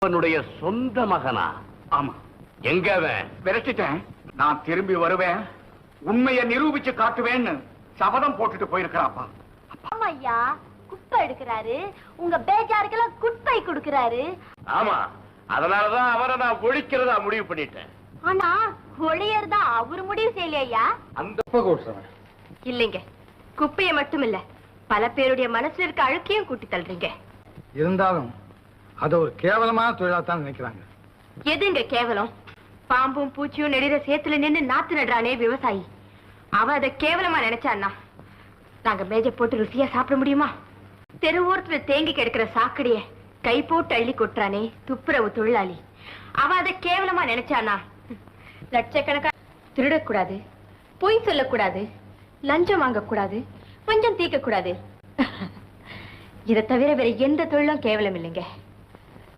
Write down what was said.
அவனுடைய சொந்த மகனா? ஆமா. எங்க அவன்? விரட்டிட்டேன். நான் திரும்பி வருவேன், உண்மையை நிரூபிச்சு காட்டுவேன்னு சபதம் போட்டுட்டு போயிருக்கிறாப்பா. ஆமா ஐயா, குப்பை எடுக்கிறாரு, உங்க பேஜாருக்கெல்லாம் குப்பை கொடுக்கிறாரு. ஆமா, அதனாலதான் அவரை நான் ஒழிக்கிறதா முடிவு பண்ணிட்டேன். ஆனா ஒளியர் தான் அவரு முடிவு செய்யலையா? அந்த இல்லைங்க, குப்பையை மட்டும் இல்ல, பல பேருடைய மனசுல இருக்க அழுக்கையும் கூட்டி தள்ளுறீங்க. இருந்தாலும் அது ஒரு கேவலமான தொழிலாத்தான் நினைக்கிறாங்க. எதுங்க கேவலம்? பாம்பும் பூச்சியும் நெடிற சேத்துல நின்னு நாத்து நடுறானே விவசாயி, அவ அதை கேவலமா நினைச்சான்னா நாங்க மேஜை போட்டு ருசியா சாப்பிட முடியுமா? தெருவோரத்துல தேங்கி கிடக்கிற சாக்கடைய கை போட்டு அள்ளி கொட்டுறானே துப்புரவு தொழிலாளி, அவ அதை கேவலமா நினைச்சானா லட்சக்கணக்கா திருடக்கூடாது, பொய் சொல்லக்கூடாது, லஞ்சம் வாங்கக்கூடாது, பஞ்சம் தீர்க்க கூடாது. இதை தவிர வேற எந்த தொழிலும் கேவலம் இல்லைங்க.